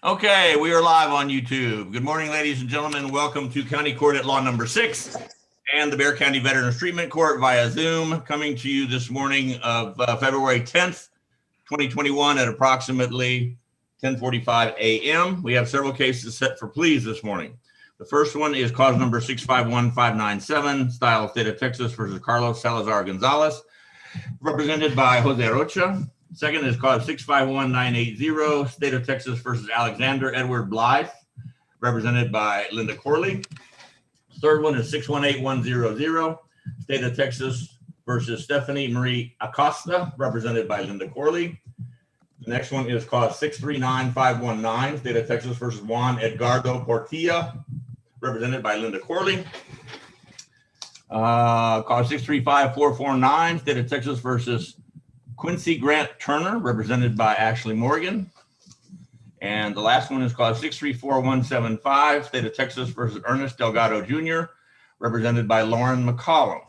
Okay, we are live on YouTube. Good morning, ladies and gentlemen. Welcome to County Court at Law number 6 and the Bexar County Veterans Treatment Court via Zoom, coming to you this morning of February 10th, 2021 at approximately 10:45 a.m. We have several cases set for pleas this morning. The first one is cause number 651597, Style State of Texas versus Carlos Salazar Gonzalez, represented by Jose Rocha. Second is cause 651980, State of Texas versus Alexander Edward Blythe, represented by Linda Corley. Third one is 618100, State of Texas versus Stephanie Marie Acosta, represented by Linda Corley. The next one is cause 639519, State of Texas versus Juan Edgardo Portilla, represented by Linda Corley. Cause 635449, State of Texas versus Quincy Grant Turner, represented by Ashley Morgan. And the last one is cause 634175, State of Texas versus Ernest Delgado Jr., represented by Lauren McCollum.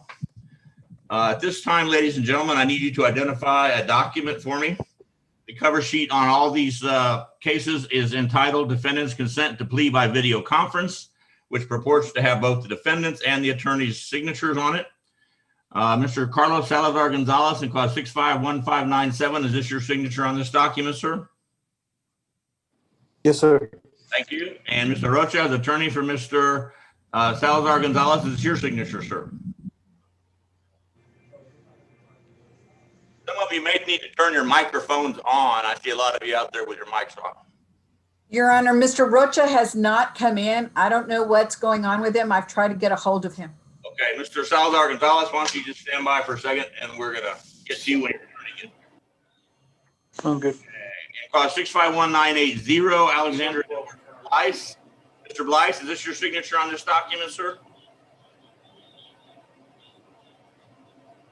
At this time, ladies and gentlemen, I need you to identify a document for me. The cover sheet on all these cases is entitled Defendant's Consent to Plea by Video Conference, which purports to have both the defendant's and the attorney's signatures on it. Mr. Carlos Salazar Gonzalez in cause 651597. Is this your signature on this document, sir? Yes, sir. Thank you. And Mr. Rocha, as attorney for Mr. Salazar Gonzalez, is this your signature, sir? Some of you may need to turn your microphones on. I see a lot of you out there with your mics off. Your Honor, Mr. Rocha has not come in. I don't know what's going on with him. I've tried to get a hold of him. Okay, Mr. Salazar Gonzalez, why don't you just stand by for a second, and we're going to get to you when you're turning it. I'm good. Okay. And cause 651980, Alexander Blythe. Mr. Blythe, is this your signature on this document, sir?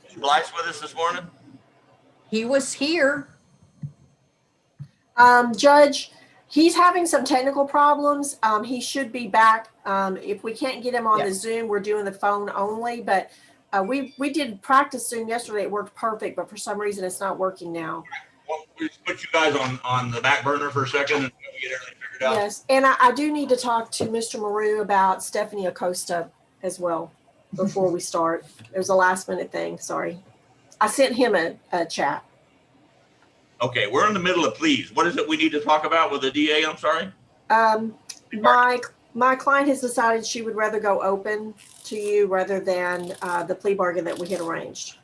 Mr. Blythe with us this morning? He was here. Judge, he's having some technical problems. He should be back. If we can't get him on the Zoom, we're doing the phone only, but we did practice Zoom yesterday. It worked perfect, but for some reason it's not working now. Well, we just put you guys on the back burner for a second and we get everything figured out. Yes, and I do need to talk to Mr. Maru about Stephanie Acosta as well before we start. It was a last minute thing, sorry. I sent him a chat. Okay, we're in the middle of pleas. What is it we need to talk about with the DA? I'm sorry. My client has decided she would rather go open to you rather than the plea bargain that we had arranged.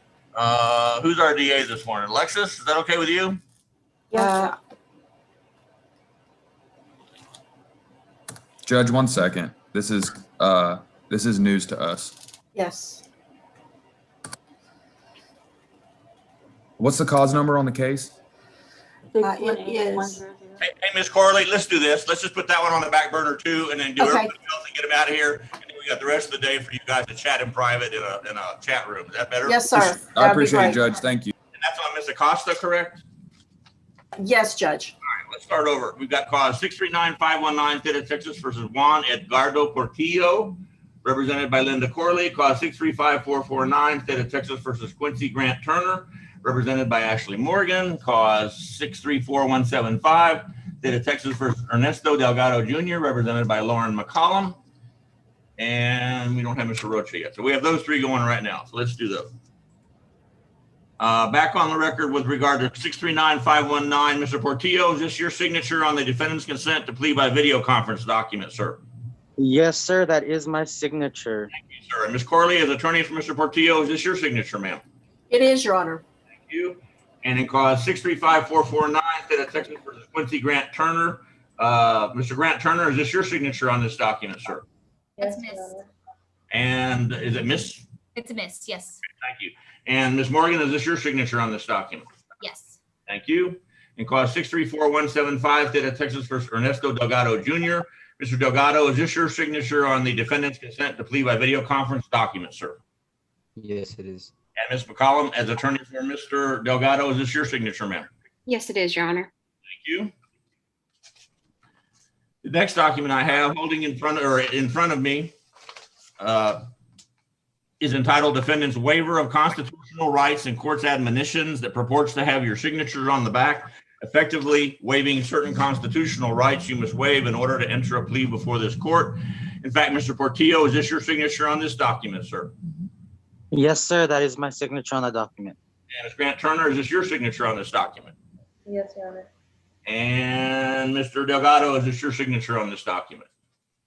Who's our DA this morning? Alexis, is that okay with you? Judge, 1 second. This is news to us. Yes. What's the cause number on the case? It is. Hey, Ms. Corley, let's do this. Let's just put that one on the back burner too, and then do everything else and get them out of here. And then we got the rest of the day for you guys to chat in private in a chat room. Is that better? Yes, sir. I appreciate it, Judge. Thank you. And that's on Ms. Acosta, correct? Yes, Judge. All right, let's start over. We've got cause 639519, State of Texas versus Juan Edgardo Portillo, represented by Linda Corley. Cause 635449, State of Texas versus Quincy Grant Turner, represented by Ashley Morgan. Cause 634175, State of Texas versus Ernesto Delgado Jr., represented by Lauren McCollum. And we don't have Mr. Rocha yet. So we have those three going right now. So let's do those. Back on the record with regard to 639519, Mr. Portillo, is this your signature on the defendant's consent to plea by video conference document, sir? Yes, sir. That is my signature. Thank you, sir. And Ms. Corley, as attorney for Mr. Portillo, is this your signature, ma'am? It is, Your Honor. Thank you. And in cause 635449, State of Texas versus Quincy Grant Turner. Mr. Grant Turner, is this your signature on this document, sir? It's Miss. And is it Miss? It's a Miss, yes. Thank you. And Ms. Morgan, is this your signature on this document? Yes. Thank you. In cause 634175, State of Texas versus Ernesto Delgado Jr. Mr. Delgado, is this your signature on the defendant's consent to plea by video conference document, sir? Yes, it is. And Ms. McCollum, as attorney for Mr. Delgado, is this your signature, ma'am? Yes, it is, Your Honor. Thank you. The next document I have holding in front of me is entitled Defendant's Waiver of Constitutional Rights and Court's Admonitions, that purports to have your signatures on the back. effectively waiving certain constitutional rights you must waive in order to enter a plea before this court. In fact, Mr. Portillo, is this your signature on this document, sir? Yes, sir, that is my signature on the document. And Ms. Grant Turner, is this your signature on this document? Yes, Your Honor. And Mr. Delgado, is this your signature on this document?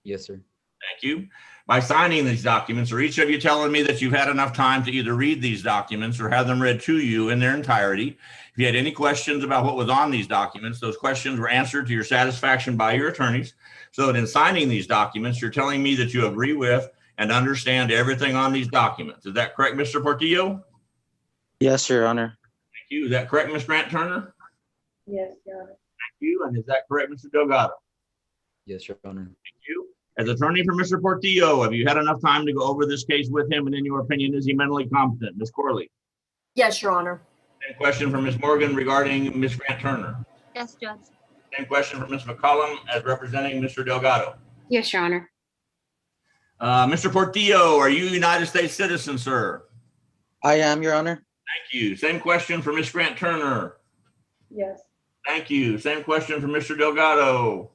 Yes, sir. Thank you. By signing these documents, are each of you telling me that you've had enough time to either read these documents or have them read to you in their entirety? If you had any questions about what was on these documents, those questions were answered to your satisfaction by your attorneys, so that in signing these documents, you're telling me that you agree with and understand everything on these documents. Is that correct, Mr. Portillo? Yes, Your Honor. Thank you. Is that correct, Ms. Grant Turner? Yes, Your Honor. Thank you. And is that correct, Mr. Delgado? Yes, Your Honor. Thank you. As attorney for Mr. Portillo, have you had enough time to go over this case with him? And in your opinion, is he mentally competent? Ms. Corley? Yes, Your Honor. Same question for Ms. Morgan regarding Ms. Grant Turner. Yes, Judge. Same question for Ms. McCollum as representing Mr. Delgado. Yes, Your Honor. Mr. Portillo, are you a United States citizen, sir? I am, Your Honor. Thank you. Same question for Ms. Grant Turner. Yes. Thank you. Same question for Mr. Delgado.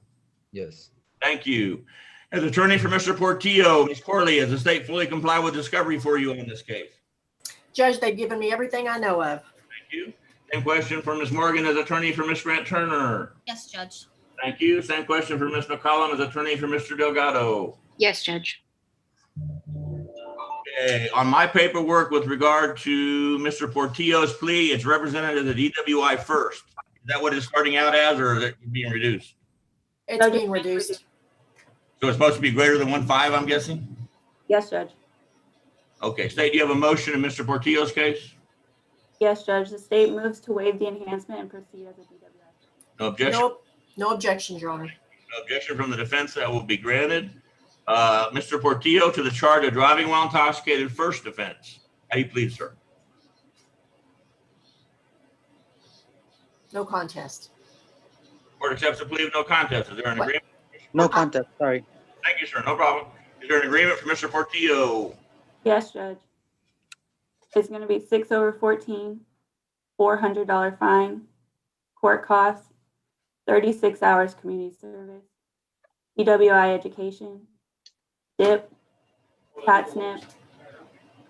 Yes. Thank you. As attorney for Mr. Portillo, Ms. Corley, has the state fully complied with discovery for you on this case? Judge, they've given me everything I know of. Thank you. Same question for Ms. Morgan as attorney for Ms. Grant Turner. Yes, Judge. Thank you. Same question for Ms. McCollum as attorney for Mr. Delgado. Yes, Judge. Okay, on my paperwork with regard to Mr. Portillo's plea, it's represented as a DWI first. Is that what it's starting out as, or is it being reduced? It's being reduced. So it's supposed to be greater than 1.5, I'm guessing? Yes, Judge. Okay, state, do you have a motion in Mr. Portillo's case? Yes, Judge. The state moves to waive the enhancement and proceed as a DWI. No objection? Nope. No objections, Your Honor. No objection from the defense, that will be granted. Mr. Portillo, to the charge of driving while intoxicated, first offense. How do you plead, sir? No contest. Court accepts the plea of no contest. Is there an agreement? No contest, sorry. Thank you, sir. No problem. Is there an agreement for Mr. Portillo? Yes, Judge. It's going to be 6/14, $400 fine, court costs, 36 hours community service, EWI education, DIP, SNP,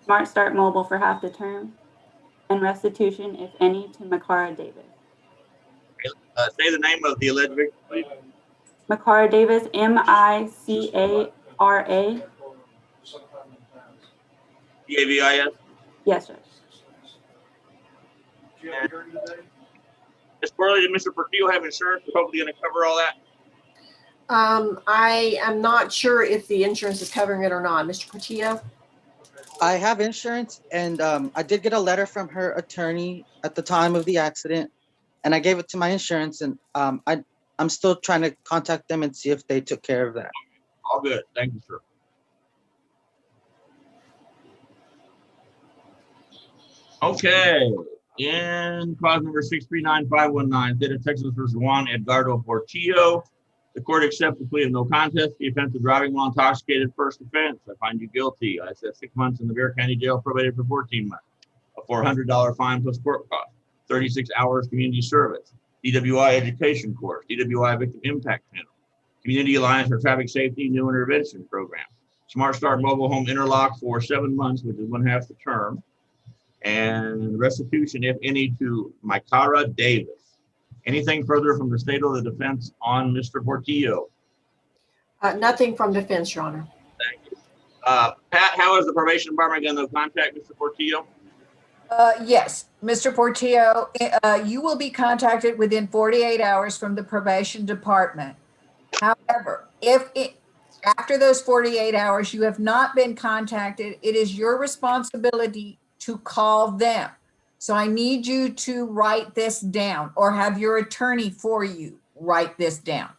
Smart Start Mobile for half the term, and restitution, if any, to Makara Davis. Say the name of the alleged victim, please. Makara Davis, MICARA. DAVIS. Yes, Judge. Ms. Corley, did Mr. Portillo have insurance? We're hopefully going to cover all that. I am not sure if the insurance is covering it or not. Mr. Portillo? I have insurance, and I did get a letter from her attorney at the time of the accident, and I gave it to my insurance, and I'm still trying to contact them and see if they took care of that. All good. Thank you, sir. Okay. In clause number 639519, State of Texas versus Juan Edgardo Portillo. The court accepts the plea of no contest. The offense of driving while intoxicated, first offense. I find you guilty. I said 6 months in the Bexar County Jail, probated for 14 months. A $400 fine plus court cost. 36 hours community service. DWI education course. DWI victim impact panel. Community Alliance for Traffic Safety New Intervention Program. Smart Start Mobile Home Interlock for 7 months, which is 1/2 the term. And restitution, if any, to Makara Davis. Anything further from the state or the defense on Mr. Portillo? Nothing from defense, Your Honor. Thank you. Pat, how is the probation department going to contact Mr. Portillo? Yes, Mr. Portillo, you will be contacted within 48 hours from the probation department. However, after those 48 hours you have not been contacted, it is your responsibility to call them. So I need you to write this down, or have your attorney for you write this down.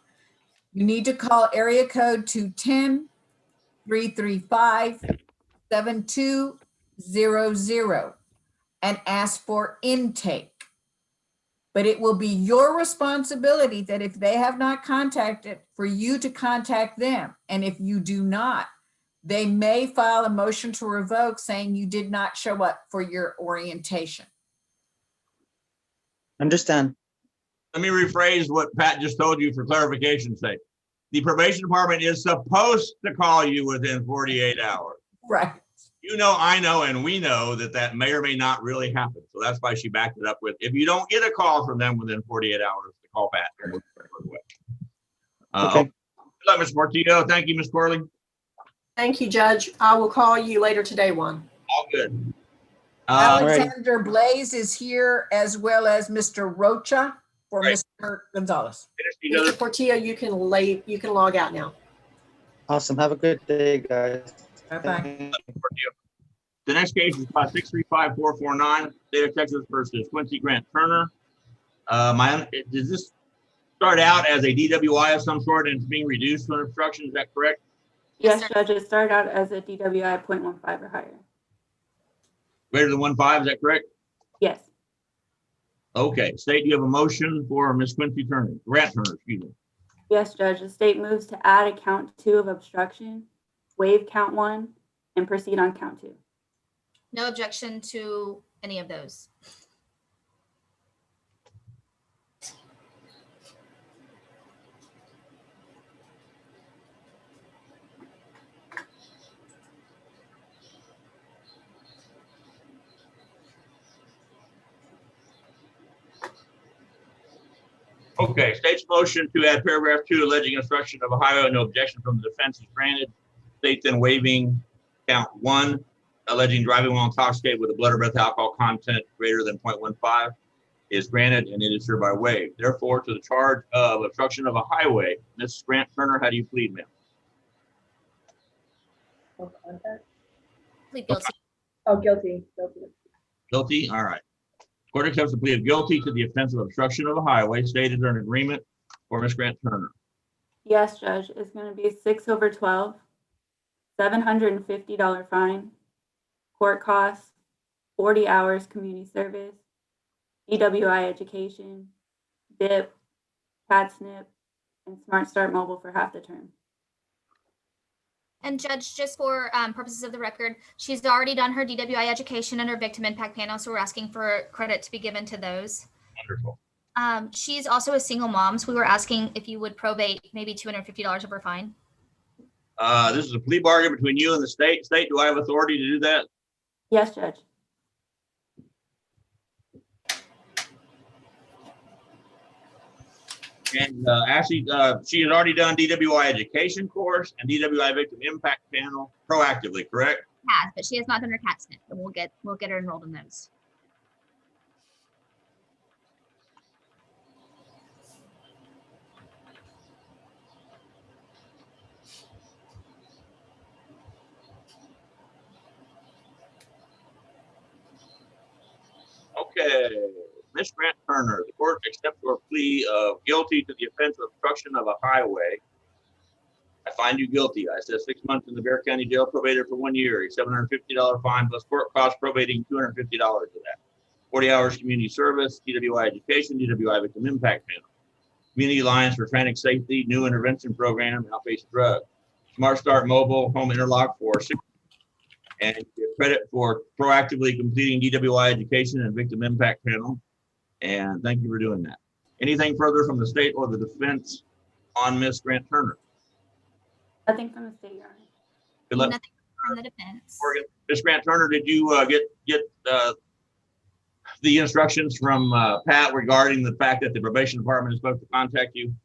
You need to call area code 210-335-7200 and ask for intake. But it will be your responsibility that if they have not contacted, for you to contact them. And if you do not, they may file a motion to revoke saying you did not show up for your orientation. Understand. Let me rephrase what Pat just told you for clarification's sake. The probation department is supposed to call you within 48 hours. Right. You know, I know, and we know that that may or may not really happen. So that's why she backed it up with, if you don't get a call from them within 48 hours, to call Pat. Okay. Good luck, Ms. Portillo. Thank you, Ms. Corley. Thank you, Judge. I will call you later today, Juan. All good. Alexander Blaze is here, as well as Mr. Rocha for Right. Mr. Gonzalez. Finish each other. Mr. Portillo, you can log out now. Awesome. Have a good day, guys. Bye-bye. The next case is about 635-449, State of Texas versus Quincy Grant Turner. Does this start out as a DWI of some sort and it's being reduced to an obstruction? Is that correct? Yes, Judge, it started out as a DWI 0.15 or higher. Greater than 1.5, is that correct? Yes. Okay, State, you have a motion for Ms. Quincy Turner, Grant Turner, excuse me. Yes, Judge, the state moves to add a count 2 of obstruction, waive count 1, and proceed on count 2. No objection to any of those. Okay, State's motion to add paragraph 2 alleging obstruction of a highway, no objection from the defense is granted. State then waiving count 1, alleging driving while intoxicated with a blood or breath alcohol content greater than 0.15 is granted and it is hereby waived. Therefore, to the charge of obstruction of a highway, Ms. Grant Turner, how do you plead, ma'am? Plead guilty. Oh, guilty. Guilty? All right. Court accepts the plea of guilty to the offense of obstruction of a highway. State is there an agreement for Ms. Grant Turner? Yes, Judge, it's going to be 6/12, $750 fine, court costs, 40 hours community service, DWI education, DIP, CAD SNP, and Smart Start Mobile for half the term. And Judge, just for purposes of the record, she's already done her DWI education and her victim impact panel, so we're asking for credit to be given to those. Wonderful. She's also a single mom, so we were asking if you would probate maybe $250 of her fine. This is a plea bargain between you and the state. State, do I have authority to do that? Yes, Judge. And Ashley, she has already done DWI education course and DWI victim impact panel proactively, correct? Has, but she has not done her CAD SNP, and we'll get her enrolled in those. Okay, Ms. Grant Turner, the court accepts your plea of guilty to the offense of obstruction of a highway. I find you guilty. I said 6 months in the Bexar County Jail, probated for 1 year, a $750 fine plus court costs probating $250 of that. 40 hours community service, DWI education, DWI victim impact panel, Community Alliance for Traffic Safety, new intervention program, outpatient drug, Smart Start Mobile, home interlock for 6, and you get credit for proactively completing DWI education and victim impact panel. And thank you for doing that. Anything further from the state or the defense on Ms. Grant Turner? Nothing from the state, Your Honor. Good luck. Nothing from the defense. Ms. Grant Turner, did you get the instructions from Pat regarding the fact that the probation department is supposed to contact you?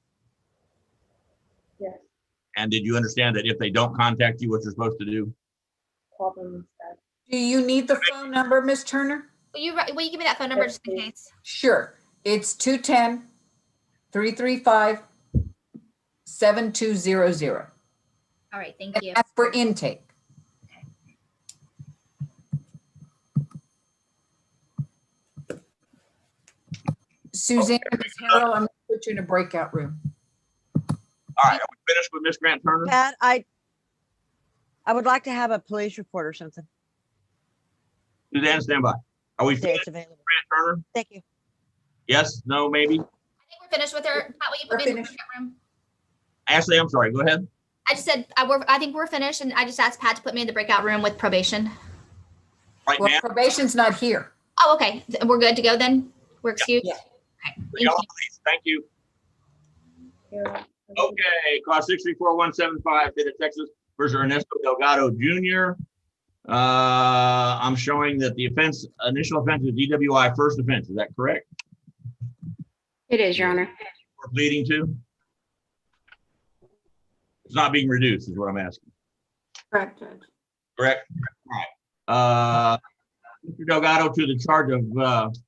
Yes. And did you understand that if they don't contact you, what you're supposed to do? Call them instead. Do you need the phone number, Ms. Turner? Will you give me that phone number just in case? Sure. It's 210-335-7200. All right, thank you. That's for intake. Suzanne, Ms. Harrell, I'm going to put you in a breakout room. All right, are we finished with Ms. Grant Turner? Pat, I would like to have a police report or something. Suzanne, stand by. Are we Say finished it's with available. Grant Turner? Thank you. Yes, no, maybe? I think we're finished with her. Pat, will you put me in the breakout room? Ashley, I'm sorry, go ahead. I just said, I think we're finished, and I just asked Pat to put me in the breakout room with probation. Right Well, now, probation's not here. Oh, okay. We're good to go then? We're excused? Yeah. Thank you. Yeah. Okay, clause 634175, state of Texas versus Ernesto Delgado Jr. I'm showing that the initial offense is DWI first offense. Is that correct? It is, Your Honor. We're pleading to? It's not being reduced, is what I'm asking. Correct, Judge. Correct? All right. Mr. Delgado, to the charge of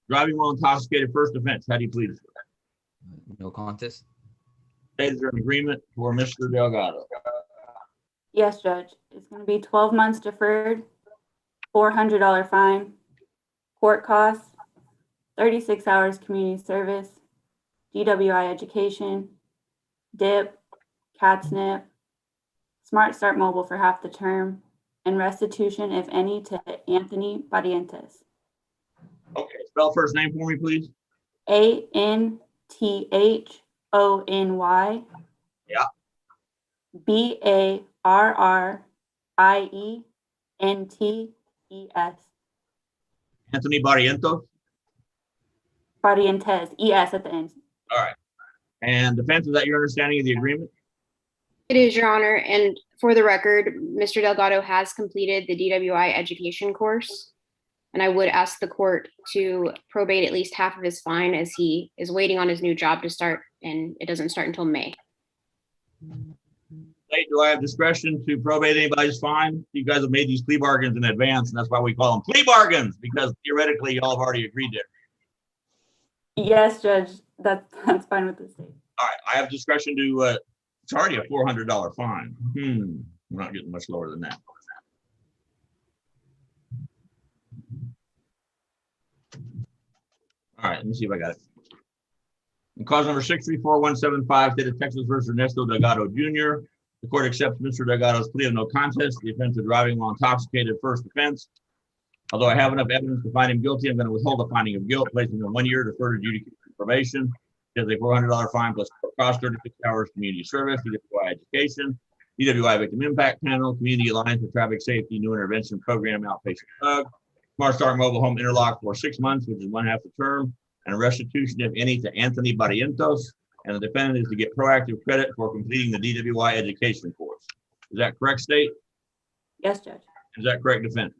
driving while intoxicated first offense. How do you plead? No contest. Is there an agreement for Mr. Delgado? Yes, Judge. It's going to be 12 months deferred, $400 fine, court costs, 36 hours community service, DWI education, DIP, CATSNP, Smart Start Mobile for half the term, and restitution, if any, to Anthony Barrientos. Okay, spell first name for me, please. ANTHONY. Yeah. BARRIENTES. Anthony Barrientos. Barrientos, ES at the end. All right. And defense, is that your understanding of the agreement? It is, Your Honor. And for the record, Mr. Delgado has completed the DWI education course. And I would ask the court to probate at least half of his fine as he is waiting on his new job to start, and it doesn't start until May. Hey, do I have discretion to probate anybody's fine? You guys have made these plea bargains in advance, and that's why we call them plea bargains, because theoretically y'all have already agreed to it. Yes, Judge. That's fine with the state. All right, I have discretion to charge you a $400 fine. We're not getting much lower than that. All right, let me see if I got it. In cause number 634175, state of Texas versus Ernesto Delgado Jr. The court accepts Mr. Delgado's plea of no contest, the offense of driving while intoxicated first offense. Although I have enough evidence to find him guilty, I'm going to withhold the finding of guilt, placing him 1 year deferred adjudication probation. He has a $400 fine plus cost 36 hours community service, DWI education, DWI victim impact panel, community alliance for traffic safety, new intervention program, outpatient hug, Smart Start mobile home interlock for 6 months, which is 1/2 the term, and a restitution, if any, to Anthony Barrientos. And the defendant is to get proactive credit for completing the DWI education course. Is that correct, State? Yes, Judge. Is that correct, defense?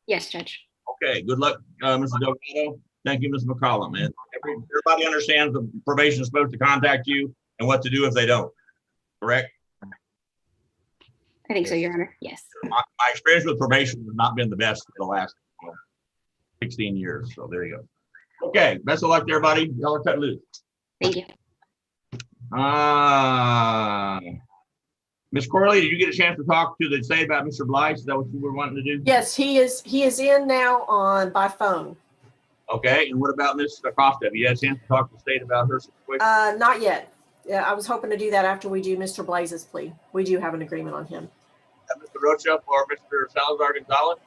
Yes, Judge. Okay, good luck, Mr. Delgado. Thank you, Ms. McCollum. And everybody understands the probation is supposed to contact you and what to do if they don't, correct? I think so, Your Honor. Yes. My experience with probation has not been the best for the last 16 years, so there you go. Okay, best of luck to everybody. Y'all are cut loose. Thank you. Ms. Corley, did you get a chance to talk to the state about Mr. Blythe? Is that what you were wanting to do? Yes, he is in now by phone. Okay, and what about Ms. Acosta? Have you had a chance to talk to the state about her situation? Not yet. Yeah, I was hoping to do that after we do Mr. Blaze's plea. We do have an agreement on him. Mr. Rocha or Mr. Salazar Gonzalez?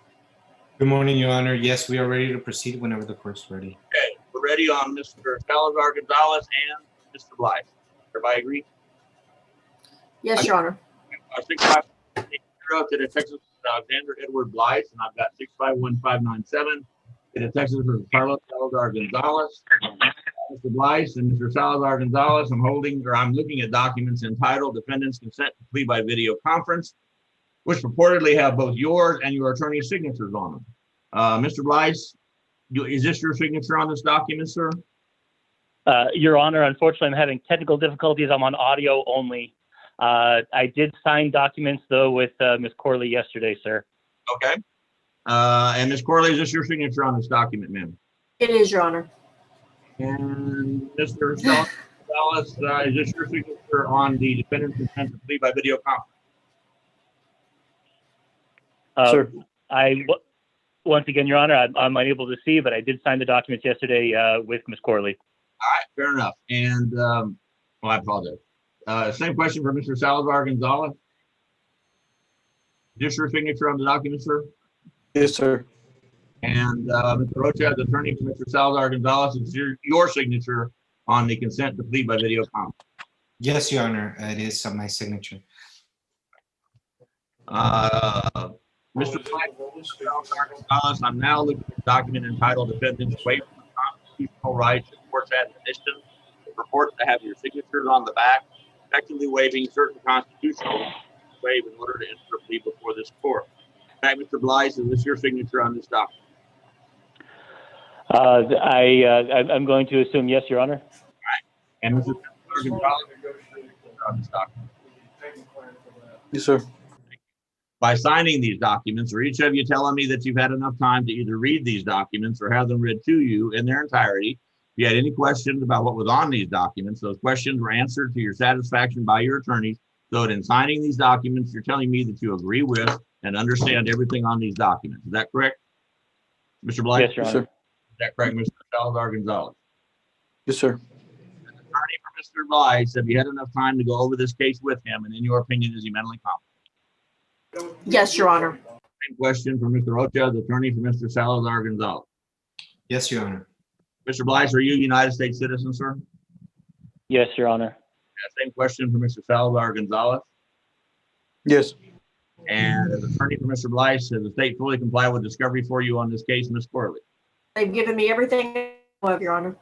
Good morning, Your Honor. Yes, we are ready to proceed whenever the court's ready. Okay, we're ready on Mr. Salazar Gonzalez and Mr. Blythe. Everybody agree? Yes, Your Honor. 6510 to the Texas Alexander Edward Blythe, and I've got 651597 to the Texas for Carlos Salazar Gonzalez. Mr. Blythe and Mr. Salazar Gonzalez, I'm looking at documents entitled Defendant's Consent to Plea by Video Conference, which purportedly have both yours and your attorney's signatures on them. Mr. Blythe, is this your signature on this document, sir? Your Honor, unfortunately, I'm having technical difficulties. I'm on audio only. I did sign documents, though, with Ms. Corley yesterday, sir. Okay. And Ms. Corley, is this your signature on this document, ma'am? It is, Your Honor. And Mr. Gonzalez, is this your signature on the defendant's consent to plea by video conference? Sir. Once again, Your Honor, I'm unable to see, but I did sign the documents yesterday with Ms. Corley. All right, fair enough. And I apologize. Same question for Mr. Salazar Gonzalez. Is this your signature on the document, sir? Yes, sir. And Mr. Rocha, the attorney for Mr. Salazar Gonzalez, is your signature on the consent to plea by video conference? Yes, Your Honor. It is my signature. Mr. Salazar Gonzalez, I'm now looking at a document entitled Defendant's Waiver of Constitutional Rights court's admonition. The report to have your signatures on the back, effectively waiving certain constitutional waive in order to enter a plea before this court. In fact, Mr. Blythe, is this your signature on this document? I'm going to assume yes, Your Honor. And Mr. Gonzalez, on this document. Yes, sir. By signing these documents, are each of you telling me that you've had enough time to either read these documents or have them read to you in their entirety? If you had any questions about what was on these documents, those questions were answered to your satisfaction by your attorneys. So that in signing these documents, you're telling me that you agree with and understand everything on these documents. Is that correct? Mr. Blythe? Yes, Your Honor. Is that correct, Mr. Salazar Gonzalez? Yes, sir. Attorney for Mr. Blythe, have you had enough time to go over this case with him? And in your opinion, is he mentally competent? Yes, Your Honor. Same question for Mr. Rocha, the attorney for Mr. Salazar Gonzalez. Yes, Your Honor. Mr. Blythe, are you a United States citizen, sir? Yes, Your Honor. Same question for Mr. Salazar Gonzalez. Yes. And as attorney for Mr. Blythe, has the state fully complied with discovery for you on this case, Ms. Corley? They've given me everything of, Your Honor.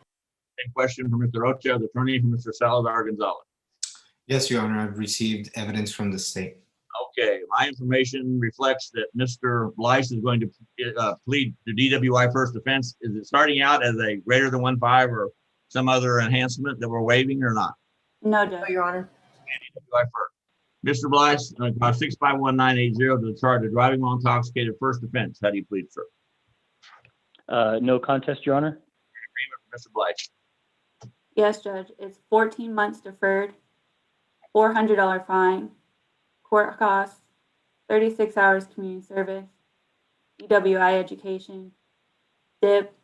Same question for Mr. Rocha, the attorney for Mr. Salazar Gonzalez. Yes, Your Honor. I've received evidence from the state. Okay, my information reflects that Mr. Blythe is going to plead to DWI first offense. Is it starting out as a greater than 1.5 or some other enhancement that we're waiving or not? No, Judge. No, Your Honor. DWI first. Mr. Blythe, 651980 to the charge of driving while intoxicated, first offense. How do you plead, sir? No contest, Your Honor. Agreement for Mr. Blythe. Yes, Judge. It's 14 months deferred, $400 fine, court costs, 36 hours community service, DWI education, DIP,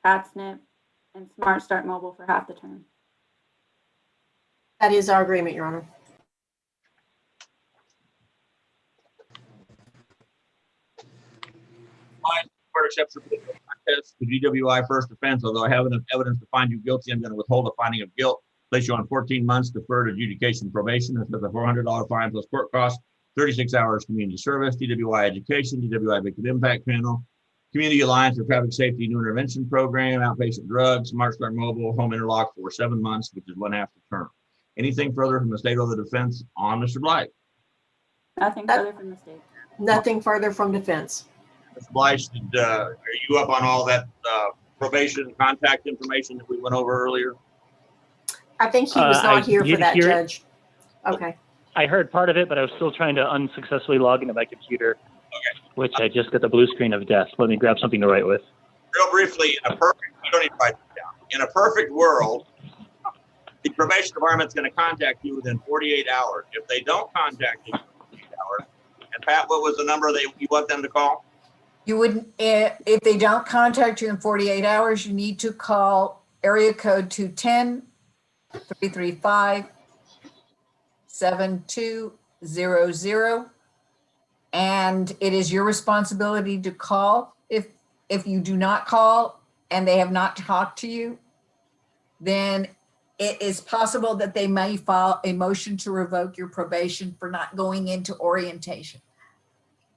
PATSNP, and Smart Start Mobile for half the term. That is our agreement, Your Honor. Court accepts your plea of contest to DWI first offense. Although I have enough evidence to find you guilty, I'm going to withhold a finding of guilt, place you on 14 months deferred adjudication probation. This is a $400 fine plus court costs, 36 hours community service, DWI education, DWI victim impact panel, Community Alliance for Traffic Safety New Intervention Program, outpatient drugs, Smart Start Mobile, home interlock for 7 months, which is 1/2 the term. Anything further from the state or the defense on Mr. Blythe? Nothing further from the state. Nothing further from defense. Mr. Blythe, are you up on all that probation contact information that we went over earlier? I think he was not here for that, Judge. Okay. I heard part of it, but I was still trying to unsuccessfully log into my computer, which I just got the blue screen of death. Let me grab something to write with. Real briefly, in a perfect, you don't need to write this down. In a perfect world, the probation department's going to contact you within 48 hours. If they don't contact you within 48 hours, and Pat, what was the number you want them to call? You wouldn't, if they don't contact you in 48 hours, you need to call area code 210-335-7200. And it is your responsibility to call. If you do not call and they have not talked to you, then it is possible that they may file a motion to revoke your probation for not going into orientation.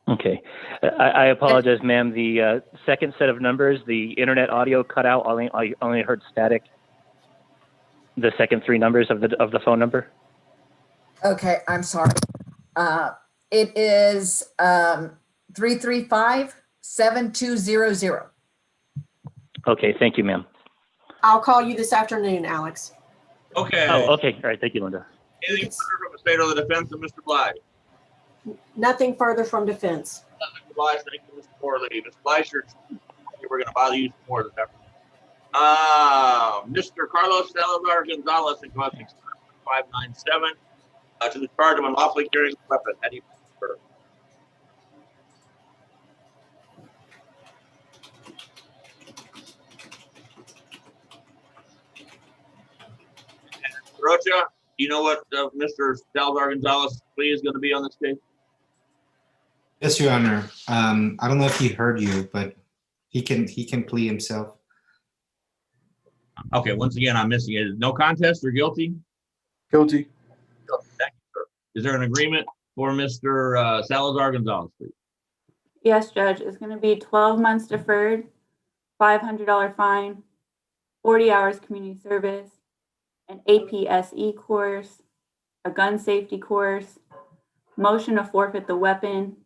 Okay. I apologize, ma'am. The second set of numbers, the internet audio cut out. I only heard static. The second 3 numbers of the phone number. Okay, I'm sorry. It is 335-7200. Okay, thank you, ma'am. I'll call you this afternoon, Alex. Okay. Oh, okay. All right. Thank you, Linda. Anything further from the state or the defense of Mr. Blythe? Nothing further from defense. Mr. Blythe, thank you, Mr. Corley. Mr. Blythe, we're going to bother you some more this afternoon. Mr. Carlos Salazar Gonzalez in class 597 to the charge of unlawfully carrying a weapon. How do you prefer? Rocha, do you know what Mr. Salazar Gonzalez plea is going to be on this case? Yes, Your Honor. I don't know if he heard you, but he can plea himself. Okay, once again, I'm missing it. No contest or guilty? Guilty. Thank you, sir. Is there an agreement for Mr. Salazar Gonzalez, please? Yes, Judge. It's going to be 12 months deferred, $500 fine, 40 hours community service, an APSE course, a gun safety course, motion to forfeit the weapon,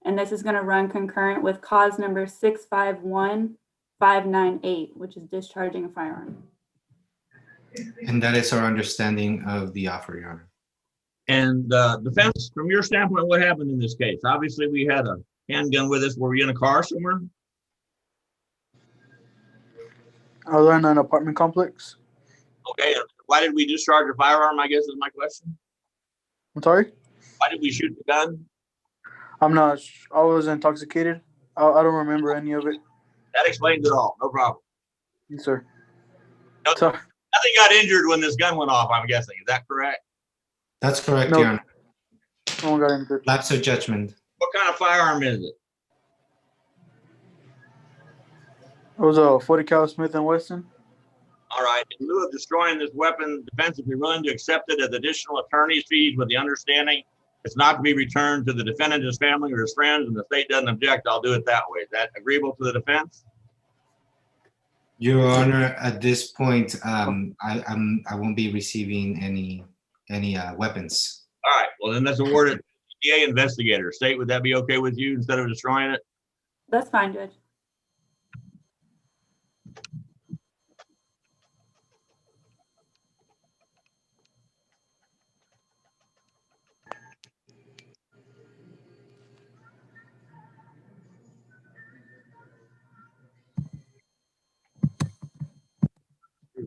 and this is going to run concurrent with cause number 651598, which is discharging a firearm. And that is our understanding of the offer, Your Honor. And defense, from your standpoint, what happened in this case? Obviously, we had a handgun with us. Were we in a car somewhere? I was in an apartment complex. Okay. Why did we discharge a firearm, I guess is my question. I'm sorry? Why did we shoot the gun? I'm not, I was intoxicated. I don't remember any of it. That explains it all. No problem. Yes, sir. No, Sorry. nothing got injured when this gun went off, I'm guessing. Is that correct? That's correct, No. Your Honor. No one got injured. Lapse of judgment. What kind of firearm is it? It was a 40 cal Smith & Wesson. All right. In lieu of destroying this weapon, defense, if you're willing to accept it as additional attorney's fees with the understanding it's not to be returned to the defendant, his family, or his friends, and the state doesn't object, I'll do it that way. Is that agreeable to the defense? Your Honor, at this point, I won't be receiving any weapons. All right. Well, then let's award it to the DA investigator. State, would that be okay with you instead of destroying it? That's fine, Judge.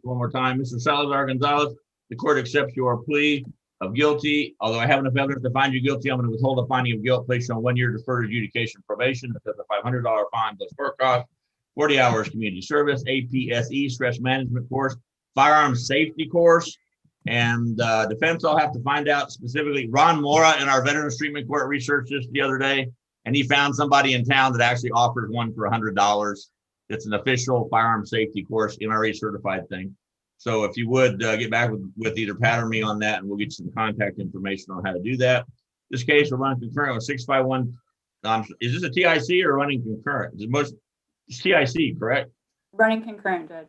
One more time, Mr. Salazar Gonzalez, the court accepts your plea of guilty. Although I have enough evidence to find you guilty, I'm going to withhold a finding of guilt, placed on 1 year deferred adjudication probation. That's a $500 fine plus court cost, 40 hours community service, APSE stress management course, firearms safety course, and defense. I'll have to find out specifically. Ron Mora in our Veterans Treatment Court researched this the other day, and he found somebody in town that actually offers one for $100. It's an official firearm safety course, NRA certified thing. So if you would get back with either Pat or me on that, and we'll get some contact information on how to do that. This case we're running concurrent with 651. Is this a TIC or running concurrent? It's TIC, correct? Running concurrent, Judge.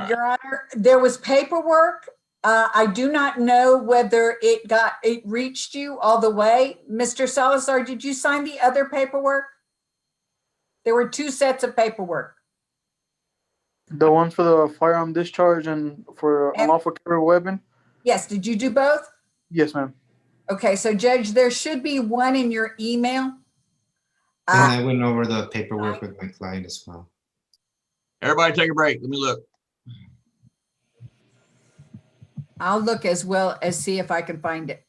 Your Honor, there was paperwork. I do not know whether it reached you all the way. Mr. Salazar, did you sign the other paperwork? There were 2 sets of paperwork. The one for the firearm discharge and for unlawful carry of a weapon? Yes, did you do both? Yes, ma'am. Okay, so Judge, there should be one in your email. And I went over the paperwork with my client as well. Everybody take a break. Let me look. I'll look as well as see if I can find it.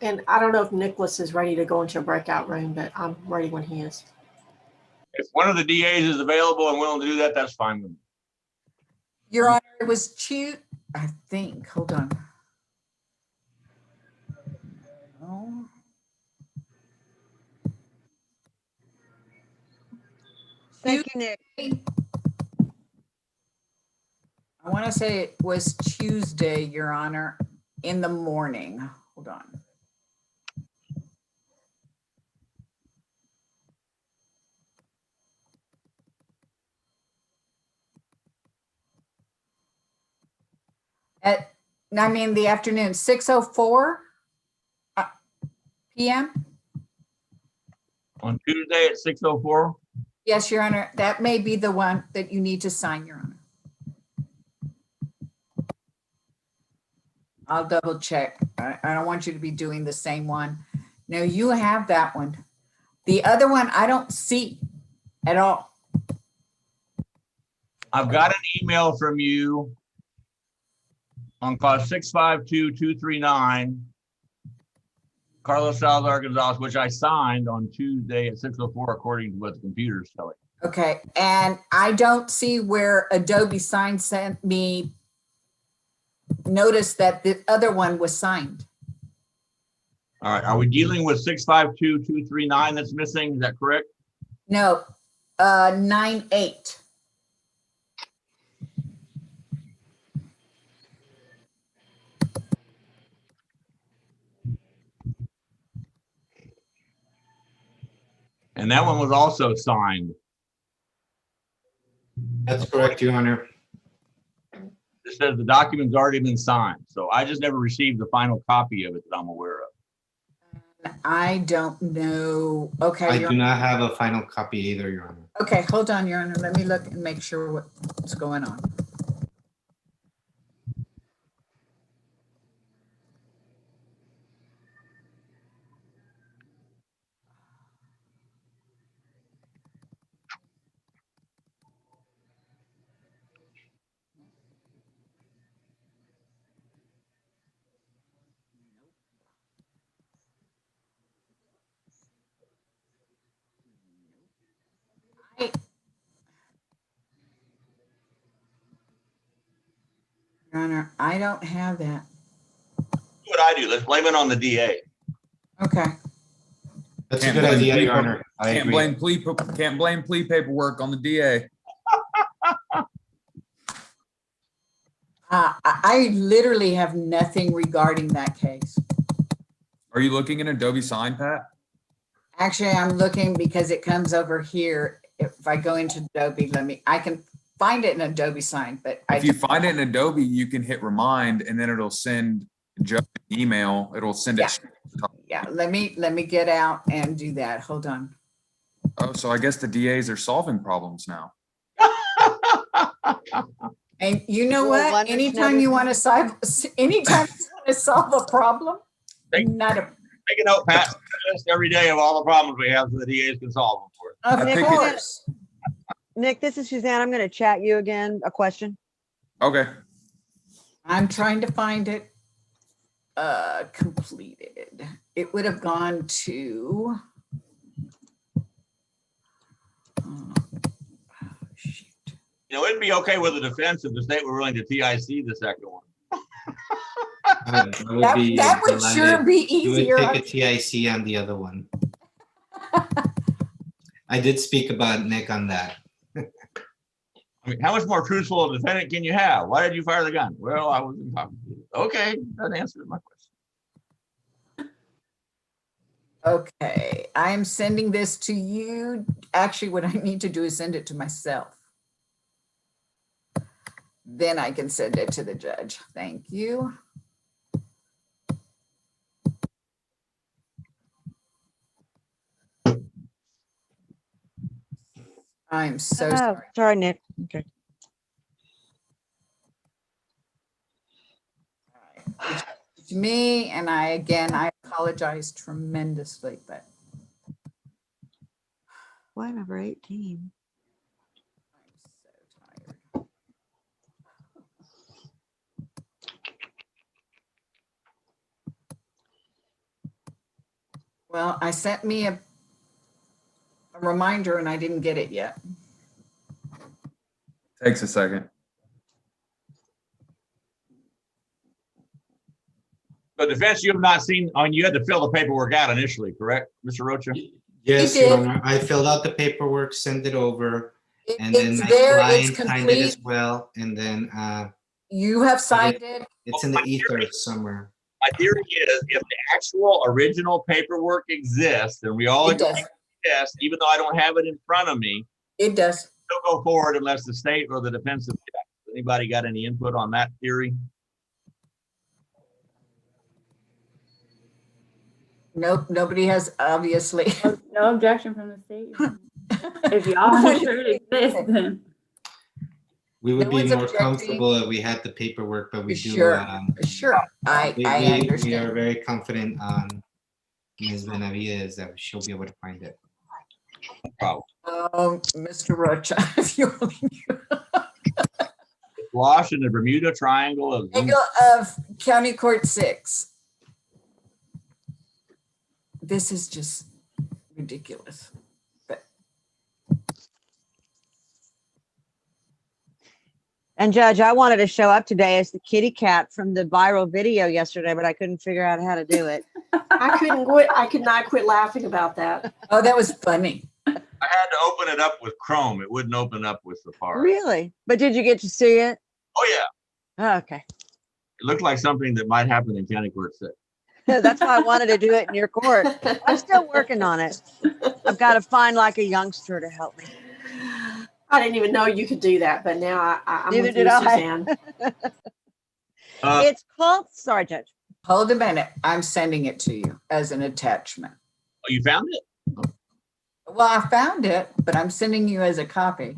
And I don't know if Nicholas is ready to go into a breakout room, but I'm ready when he is. If one of the DAs is available and willing to do that, that's fine with me. Your Honor, it was I think, hold on. Oh. Thank you, Nick. I want to say it was Tuesday, Your Honor, in the morning. Hold on. The afternoon, 6:04 p.m. On Tuesday at 6:04? Yes, Your Honor, that may be the one that you need to sign, Your Honor. I'll double check. I don't want you to be doing the same one. No, you have that one. The other one I don't see at all. I've got an email from you on cause 652-239, Carlos Salazar Gonzalez, which I signed on Tuesday at 6:04, according to what the computer's telling. Okay, and I don't see where Adobe Sign sent me notice that the other one was signed. All right, are we dealing with 652-239 that's missing? Is that correct? No, 98. And that one was also signed. That's correct, Your Honor. It says the document's already been signed. So I just never received the final copy of it that I'm aware of. I don't know. Okay. I do not have a final copy either, Your Honor. Okay, hold on, Your Honor. Let me look and make sure what's going on. Your Honor, I don't have that. What I do, let's blame it on the DA. Okay. That's a good idea, Your Honor. I Can't agree. blame plea paperwork on the DA. I literally have nothing regarding that case. Are you looking in Adobe Sign, Pat? Actually, I'm looking because it comes over here. If I go into Adobe, I can find it in Adobe Sign, but If you find it in Adobe, you can hit remind and then it'll send Joe an email. It'll send it. Yeah, let me get out and do that. Hold on. Oh, so I guess the DAs are solving problems now. And you know Well, what? wonders Anytime never you want to solve, a problem, Take a note, Pat. List every day of all the problems we have so the DAs can solve them for us. of course. Nick, this is Suzanne. I'm going to chat you again a question. Okay. I'm trying to find it. Completed. It would have gone to. You know, it'd be okay with the defense if the state were willing to TIC the second one. That would sure be easier. You would take a TIC on the other one. I did speak about Nick on that. I mean, how much more truthful a defendant can you have? Why did you fire the gun? Well, I wasn't talking to you. Okay, that answers my question. Okay, I am sending this to you. Actually, what I need to do is send it to myself. Then I can send it to the judge. Thank you. I'm so sorry. Sorry, Nick. Okay. It's me, and I apologize tremendously, but Why number 18? well, I sent me a reminder and I didn't get it yet. Takes a second. But defense, you have not seen, you had to fill the paperwork out initially, correct, Mr. Rocha? Yes, Your Honor. I filled out the paperwork, sent it over, and then It's my there, client it's signed it as complete. well. And then You have signed it. it's in the ether somewhere. My theory is if the actual original paperwork exists, and we all It agree does. it exists, even though I don't have it in front of me, It does. still go forward unless the state or the defense objects. Anybody got any input on that theory? Nope, nobody has, obviously. No objection from the state. If y'all are sure it exists, then. We would No be one's more objecting. comfortable if we had the paperwork, but we do. Sure, sure. I We understand. are very confident on Ms. Benavides that she'll be able to find it. No problem. Mr. Rocha, if you Wash in the Bermuda Triangle of angle of County Court 6. This is just ridiculous. But And Judge, I wanted to show up today as the kitty cat from the viral video yesterday, but I couldn't figure out how to do it. I could not quit laughing about that. Oh, that was funny. I had to open it up with Chrome. It wouldn't open up with Safari. Really? But did you get to see it? Oh, yeah. Oh, okay. It looked like something that might happen in County Court 6. That's why I wanted to do it in your court. I'm still working on it. I've got to find like a youngster to help me. I didn't even know you could do that, but now I'm Neither with you, did I. Suzanne. It's called Sergeant. Hold a minute. I'm sending it to you as an attachment. Oh, you found it? Well, I found it, but I'm sending you as a copy.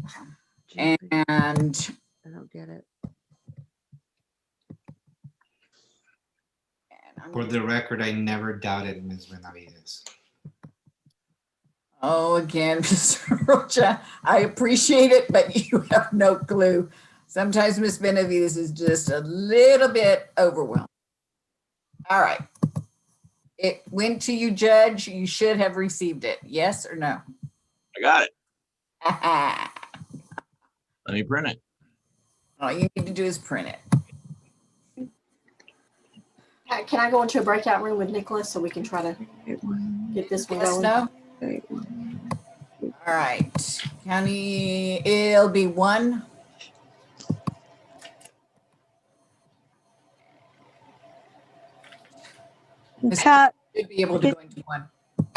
And I don't get it. For the record, I never doubted Ms. Benavides. Oh, again, Mr. Rocha, I appreciate it, but you have no clue. Sometimes Miss Benavides is just a little bit overwhelmed. All right. It went to you, Judge. You should have received it. Yes or no? I got it. Let me print it. All you need to do is print it. Can I go into a breakout room with Nicholas so we can try to get this one Yes, going? no? All right. County, it'll be 1. Pat, Should be able to go into 1.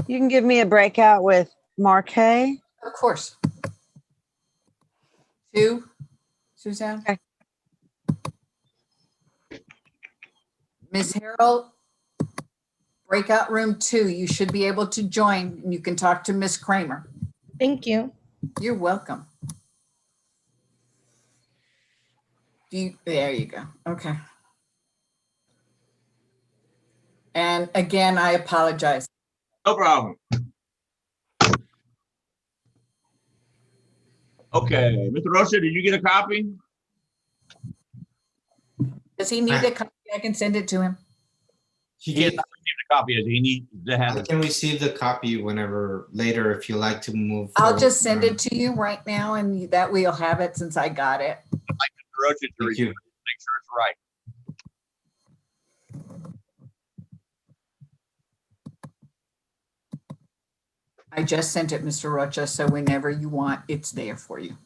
you can give me a breakout with Marquet. Of course. 2, Suzanne? Okay. Ms. Harrell, breakout room 2, you should be able to join and you can talk to Ms. Kramer. Thank you. You're welcome. There you go. Okay. And again, I apologize. No problem. Okay, Mr. Rocha, did you get a copy? Does he need a copy? I can send it to him. He has not received a copy. Does he need to have I it? can receive the copy whenever later if you like to move. I'll forward. just send it to you right now and that way you'll have it since I got it. I'd like Mr. Rocha to receive it, make sure it's right. I just sent it, Mr. Rocha, so whenever you want, it's there for you.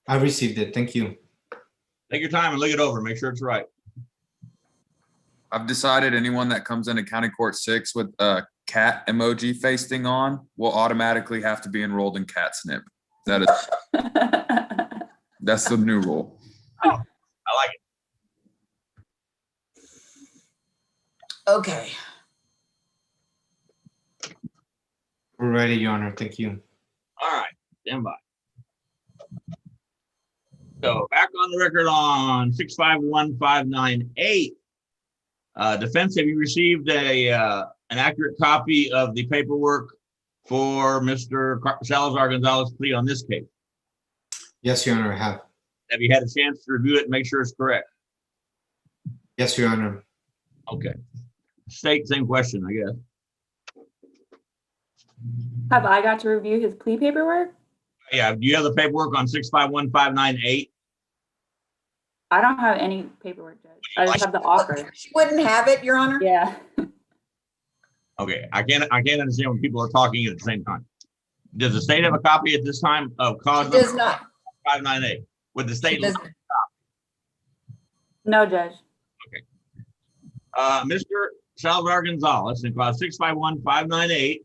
I received it. Thank you. Take your time and look it over. Make sure it's right. I've decided anyone that comes into County Court 6 with a cat emoji face thing on will automatically have to be enrolled in CatSnip. That is, that's the new rule. Oh, I like it. Okay. We're ready, Your Honor. Thank you. All right, stand by. So back on the record on 651-598. Defense, have you received an accurate copy of the paperwork for Mr. Salazar Gonzalez plea on this case? Yes, Your Honor, I have. Have you had a chance to review it and make sure it's correct? Yes, Your Honor. Okay. State, same question, I guess. Have I got to review his plea paperwork? Yeah, do you have the paperwork on 651-598? I don't have any paperwork, Judge. I just have the offer. She wouldn't have it, Your Honor? Yeah. Okay, I can't understand when people are talking at the same time. Does the state have a copy at this time of cause It does number not. 598? Would the state? No, Judge. Mr. Salazar Gonzalez in clause 651-598,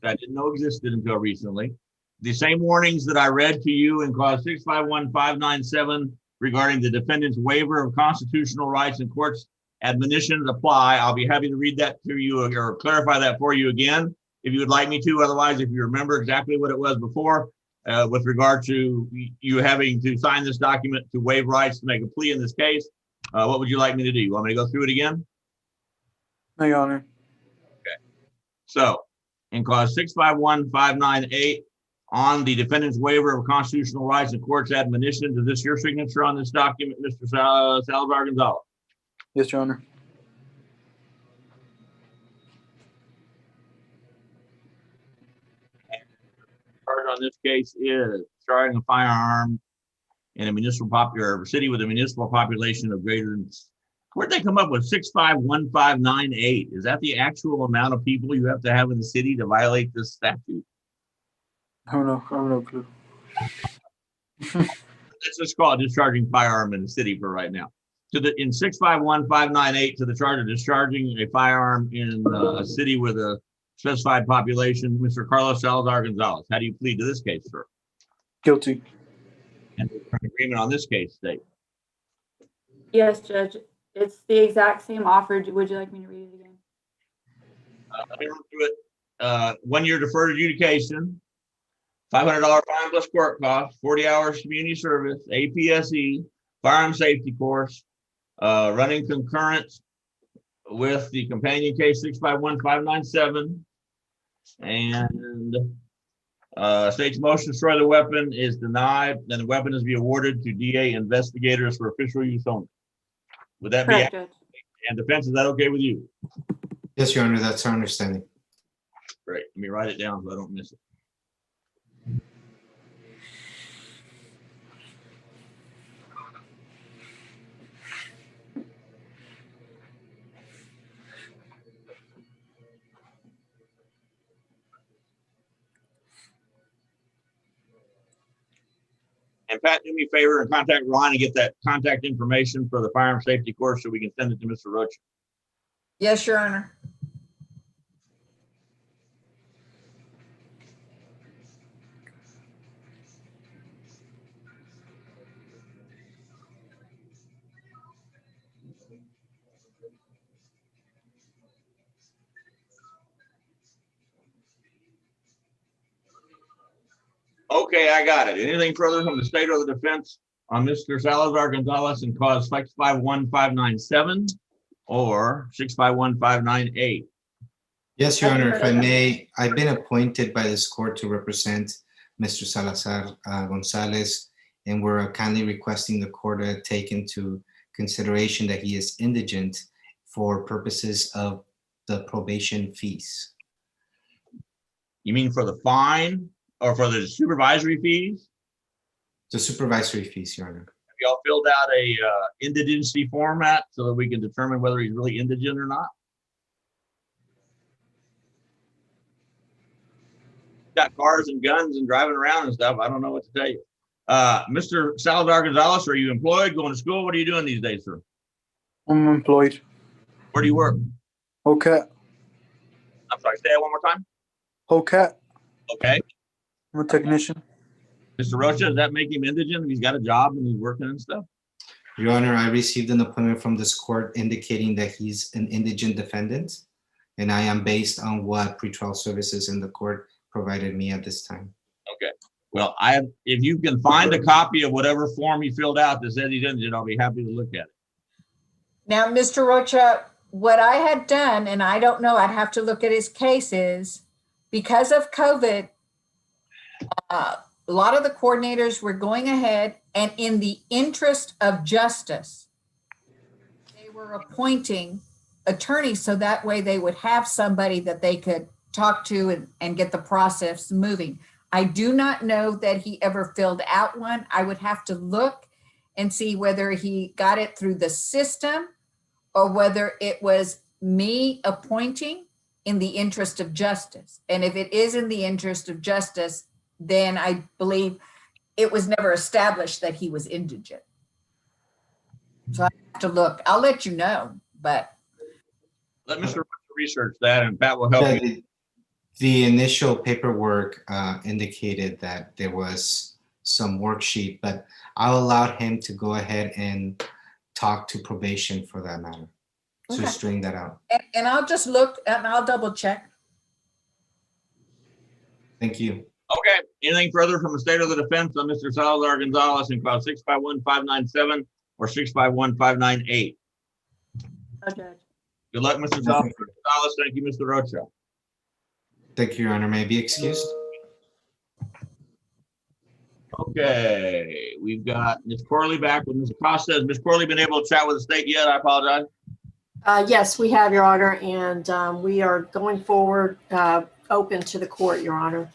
that I didn't know existed until recently. The same warnings that I read to you in clause 651-597 regarding the defendant's waiver of constitutional rights and court's admonition apply. I'll be happy to read that to you or clarify that for you again if you would like me to. Otherwise, if you remember exactly what it was before with regard to you having to sign this document to waive rights to make a plea in this case, what would you like me to do? You want me to go through it again? No, Your Honor. Okay. So in clause 651-598, on the defendant's waiver of constitutional rights and court's admonition, is this your signature on this document, Mr. Salazar Gonzalez? Yes, Your Honor. charge on this case is discharging a firearm in a city with a municipal population of greater than, where'd they come up with 651598? Is that the actual amount of people you have to have in the city to violate this statute? I have no clue. Let's just call it discharging firearm in the city for right now. In 651598, to the charge of discharging a firearm in a city with a specified population, Mr. Carlos Salazar Gonzalez. How do you plead to this case, sir? Guilty. And an agreement on this case, state. Yes, Judge. It's the exact same offer. Would you like me to read it again? Let me run through it. 1 year deferred adjudication, $500 fine plus court costs, 40 hours community service, APSE, firearm safety course, running concurrent with the companion case 651597, and state's motion to destroy the weapon is denied. Then the weapon is to be awarded to DA investigators for official use only. Would that Correct, be? Judge. And defense, is that okay with you? Yes, Your Honor, that's our understanding. Great. Let me write it down so I don't miss it. And Pat, do me a favor and contact Ron and get that contact information for the firearm safety course so we can send it to Mr. Roach. Yes, Your Honor. Okay, I got it. Anything further from the state or the defense on Mr. Salazar Gonzalez and cause 651597 or 651598? Yes, Your Honor, if I may, I've been appointed by this court to represent Mr. Salazar Gonzalez, and we're kindly requesting the court to take into consideration that he is indigent for purposes of the probation fees. You mean for the fine or for the supervisory fees? The supervisory fees, Your Honor. Have y'all filled out a indigency format so that we can determine whether he's really indigent or not? Got cars and guns and driving around and stuff. I don't know what to tell you. Mr. Salazar Gonzalez, are you employed, going to school? What are you doing these days, sir? I'm employed. Where do you work? Okay. I'm sorry, say that one more time. Okay. Okay. I'm a technician. Mr. Rocha, does that make him indigent if he's got a job and he's working and stuff? Your Honor, I received an appointment from this court indicating that he's an indigent defendant, and I am based on what pretrial services in the court provided me at this time. Okay. Well, if you can find a copy of whatever form he filled out that says he's indigent, I'll be happy to look at it. Now, Mr. Rocha, what I had done, and I don't know, I'd have to look at his cases, because of COVID, a lot of the coordinators were going ahead and in the interest of justice, they were appointing attorneys so that way they would have somebody that they could talk to and get the process moving. I do not know that he ever filled out one. I would have to look and see whether he got it through the system or whether it was me appointing in the interest of justice. And if it is in the interest of justice, then I believe it was never established that he was indigent. So I have to look. I'll let you know, but. Let Mr. research that and Pat will help you. The initial paperwork indicated that there was some worksheet, but I'll allow him to go ahead and talk to probation for that matter, to string that out. And I'll just look and I'll double check. Thank you. Okay. Anything further from the state of the defense on Mr. Salazar Gonzalez in clause 651597 or 651598? No, Judge. Good luck, Mr. Salazar Gonzalez. Thank you, Mr. Rocha. Thank you, Your Honor. May I be excused? Okay, we've got Ms. Corley back with Ms. Acosta. Has Ms. Corley been able to chat with the state yet? I apologize. Yes, we have, Your Honor, and we are going forward open to the court, Your Honor.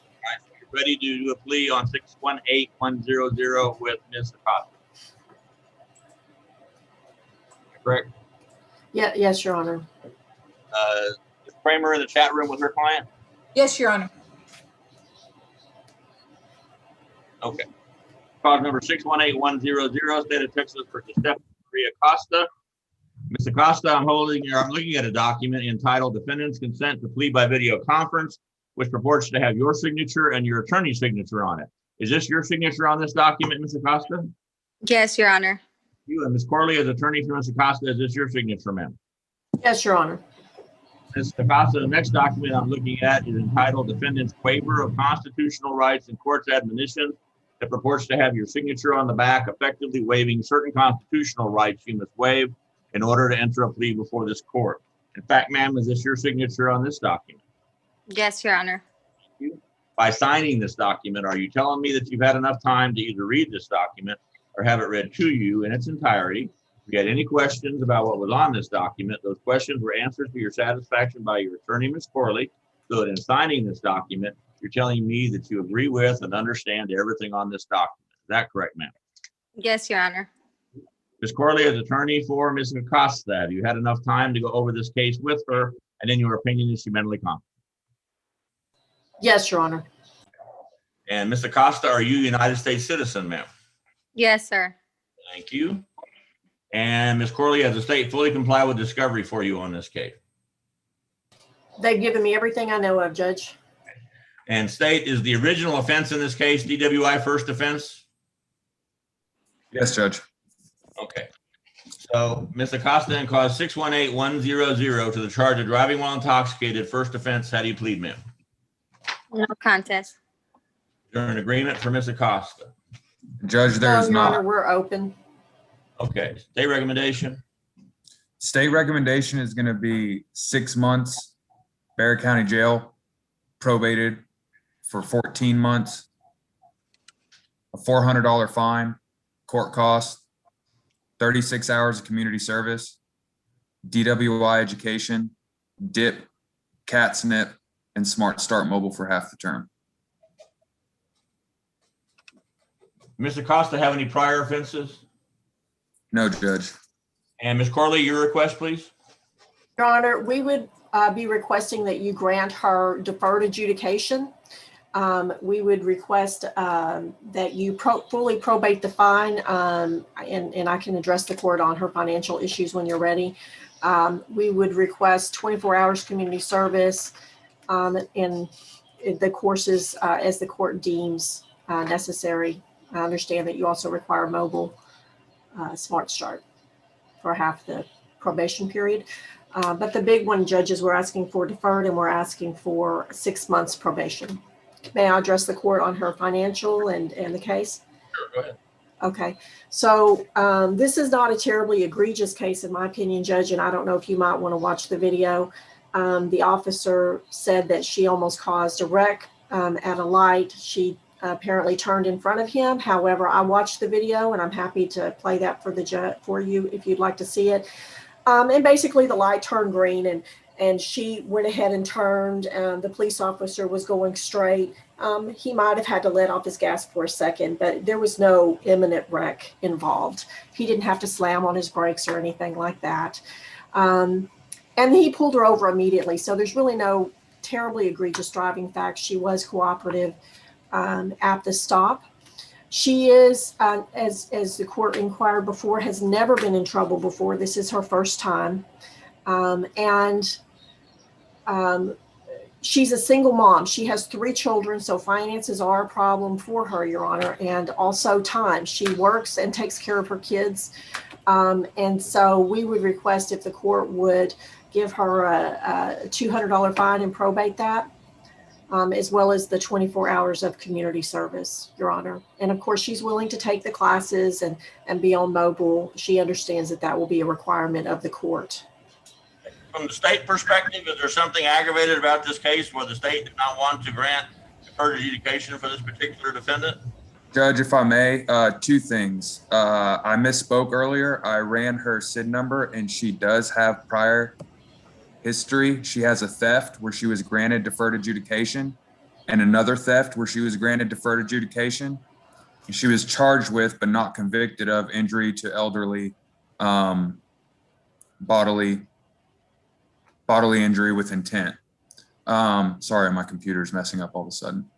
ready to do a plea on 618100 with Ms. Acosta. Correct? Yeah, yes, Your Honor. Ms. Kramer in the chat room with her client? Yes, Your Honor. Okay. Cause number 618100, State of Texas for Giuseppe Maria Acosta. Ms. Acosta, I'm looking at a document entitled Defendant's Consent to Plea by Video Conference, which purports to have your signature and your attorney's signature on it. Is this your signature on this document, Ms. Acosta? Yes, Your Honor. You and Ms. Corley, as attorney for Ms. Acosta, is this your signature, ma'am? Yes, Your Honor. Ms. Acosta, the next document I'm looking at is entitled Defendant's Waiver of Constitutional Rights and Court's Admonition, that purports to have your signature on the back, effectively waiving certain constitutional rights you must waive in order to enter a plea before this court. In fact, ma'am, is this your signature on this document? Yes, Your Honor. By signing this document, are you telling me that you've had enough time to either read this document or have it read to you in its entirety? If you had any questions about what was on this document, those questions were answered to your satisfaction by your attorney, Ms. Corley, so that in signing this document, you're telling me that you agree with and understand everything on this document. Is that correct, ma'am? Yes, Your Honor. Ms. Corley, as attorney for Ms. Acosta, have you had enough time to go over this case with her? And in your opinion, is she mentally competent? Yes, Your Honor. And Ms. Acosta, are you a United States citizen, ma'am? Yes, sir. Thank you. And Ms. Corley, has the state fully complied with discovery for you on this case? They've given me everything I know of, Judge. And state, is the original offense in this case DWI first offense? Yes, Judge. Okay. So Ms. Acosta and cause 618100 to the charge of driving while intoxicated, first offense. How do you plead, ma'am? No contest. Is there an agreement for Ms. Acosta? Judge, there is No, Your Honor, not. we're open. Okay. State recommendation? State recommendation is going to be 6 months, Bexar County Jail, probated for 14 months, a $400 fine, court costs, 36 hours of community service, DWI education, DIP, CAT SNP, and Smart Start Mobile for half the term. Ms. Acosta, have any prior offenses? No, Judge. And Ms. Corley, your request, please. Your Honor, we would be requesting that you grant her deferred adjudication. We would request that you fully probate the fine, and I can address the court on her financial issues when you're ready. We would request 24 hours community service in the courses as the court deems necessary. I understand that you also require mobile Smart Start for half the probation period. But the big one, judges, we're asking for deferred, and we're asking for 6 months probation. May I address the court on her financial and the case? Sure, go ahead. Okay, so this is not a terribly egregious case, in my opinion, Judge, and I don't know if you might want to watch the video. The officer said that she almost caused a wreck at a light. She apparently turned in front of him. However, I watched the video, and I'm happy to play that for the judge for you if you'd like to see it. And basically, the light turned green, and she went ahead and turned. The police officer was going straight. He might have had to let off his gas for a second, but there was no imminent wreck involved. He didn't have to slam on his brakes or anything like that. And he pulled her over immediately. So there's really no terribly egregious driving facts. She was cooperative at the stop. She is, as the court inquired before, has never been in trouble before. This is her first time. She's a single mom. She has 3 children, so finances are a problem for her, Your Honor, and also time. She works and takes care of her kids. And so we would request if the court would give her a $200 fine and probate that, as well as the 24 hours of community service, Your Honor. And of course, she's willing to take the classes and be on mobile. She understands that that will be a requirement of the court. From the state perspective, is there something aggravated about this case where the state did not want to grant deferred adjudication for this particular defendant? Judge, if I may, 2 things. I misspoke earlier. I ran her SID number, and she does have prior history. She has a theft where she was granted deferred adjudication. and another theft where she was granted deferred adjudication. And she was charged with, but not convicted of, injury to elderly, bodily injury with intent. Sorry, my computer's messing up all of a sudden.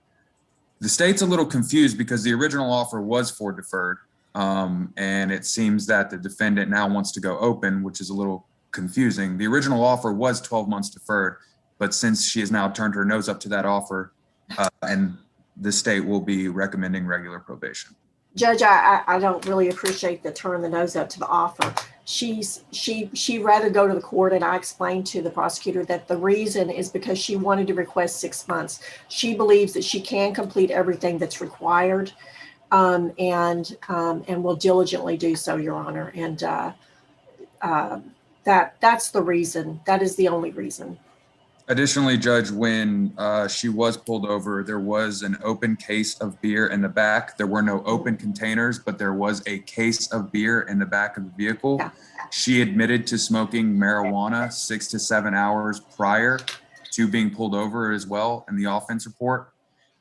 The state's a little confused because the original offer was for deferred. And it seems that the defendant now wants to go open, which is a little confusing. The original offer was 12 months deferred, but since she has now turned her nose up to that offer, and the state will be recommending regular probation. Judge, I don't really appreciate the turn the nose up to the offer. She'd rather go to the court, and I explained to the prosecutor that the reason is because she wanted to request 6 months. She believes that she can complete everything that's required, and will diligently do so, Your Honor. And that's the reason. That is the only reason. Additionally, Judge, when she was pulled over, there was an open case of beer in the back. There were no open containers, but there was a case of beer in the back of the vehicle. Yeah. She admitted to smoking marijuana 6 to 7 hours prior to being pulled over as well in the offense report.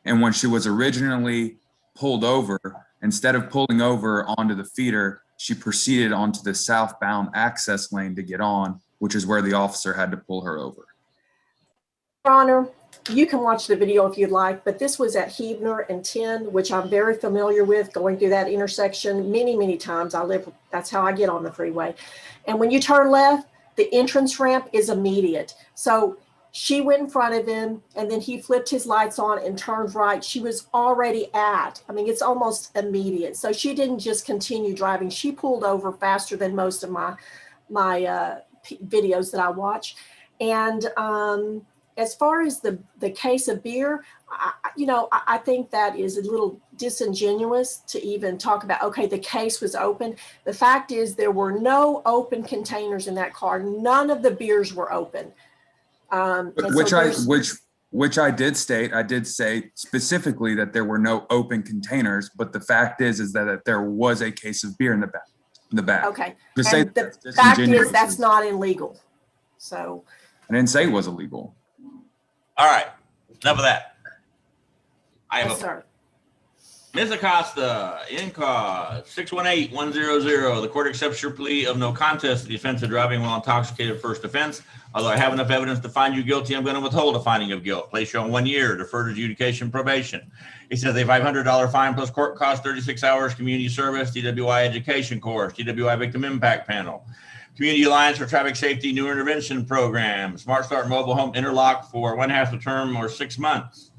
And when she was originally pulled over, instead of pulling over onto the feeder, she proceeded onto the southbound access lane to get on, which is where the officer had to pull her over. Your Honor, you can watch the video if you'd like, but this was at Hebner and 10, which I'm very familiar with, going through that intersection many, many times. That's how I get on the freeway. And when you turn left, the entrance ramp is immediate. So she went in front of him, and then he flipped his lights on and turned right. She was already it's almost immediate. So she didn't just continue driving. She pulled over faster than most of my videos that I watch. And as far as the case of beer, I think that is a little disingenuous to even talk about, okay, the case was open. The fact is there were no open containers in that car. None of the beers were open. Which I did state. I did say specifically that there were no open containers, but the fact is that there was a case of beer in the back. Okay. To say And the fact is that's not illegal. So I didn't say it was illegal. All right, enough of that. yes, sir. Ms. Acosta, in cause 618-100. The court accepts your plea of no contest to the offense of driving while intoxicated, first offense. Although I have enough evidence to find you guilty, I'm going to withhold a finding of guilt. Place you on 1 year, deferred adjudication probation. He says a $500 fine plus court cost, 36 hours community service, DWI education course, DWI victim impact panel, Community Alliance for Traffic Safety New Intervention Program, Smart Start Mobile Home Interlock for 1/2 the term or 6 months.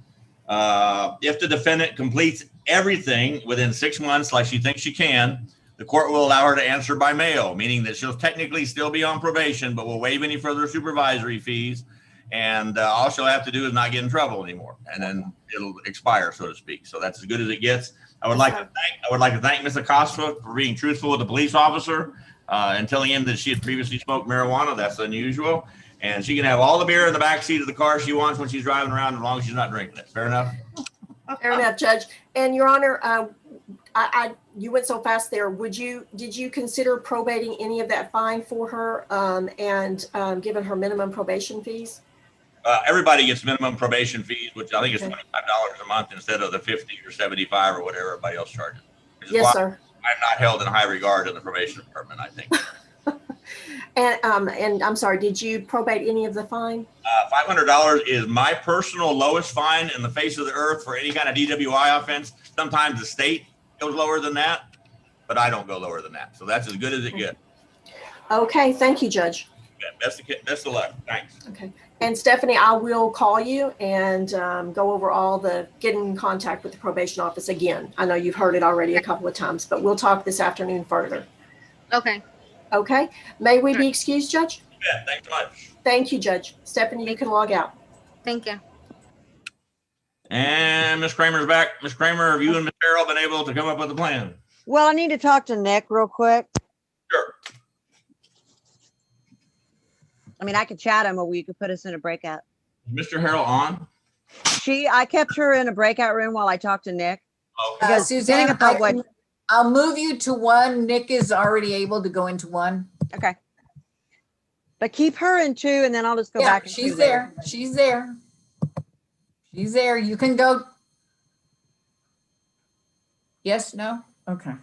If the defendant completes everything within 6 months, like she thinks she can, the court will allow her to answer by mail, meaning that she'll technically still be on probation, but will waive any further supervisory fees. And all she'll have to do is not get in trouble anymore, and then it'll expire, so to speak. So that's as good as it gets. I would like to thank Ms. Acosta for being truthful with the police officer and telling him that she had previously smoked marijuana. That's unusual. And she can have all the beer in the back seat of the car she wants when she's driving around, as long as she's not drinking it. Fair enough? Fair enough, Judge. And Your Honor, you went so fast there. Did you consider probating any of that fine for her and giving her minimum probation fees? Everybody gets minimum probation fees, which I think is $25 a month instead of the 50 or 75 or whatever everybody else charges. Yes, sir. I'm not held in high regard in the probation department, I think. And I'm sorry, did you probate any of the fine? $500 is my personal lowest fine in the face of the earth for any kind of DWI offense. Sometimes the state goes lower than that, but I don't go lower than that. So that's as good as it gets. Okay, thank you, Judge. Yeah, best of luck. Thanks. Okay. And Stephanie, I will call you and go over get in contact with the probation office again. I know you've heard it already a couple of times, but we'll talk this afternoon further. Okay. Okay. May we be excused, Judge? Yeah, thanks so much. Thank you, Judge. Stephanie, you can log out. Thank you. And Ms. Kramer's back. Ms. Kramer, have you and Ms. Farrell been able to come up with a plan? Well, I need to talk to Nick real quick. Sure. I mean, I could chat him, or you could put us in a breakout. Is Mr. Harrell on? I kept her in a breakout room while I talked to Nick. Okay. Suzanne, I'll move you to one. Nick is already able to go into one. Okay. But keep her in two, and then I'll just go Yeah, back. And she's there. She's there. She's there. You can go. Yes, no? Okay.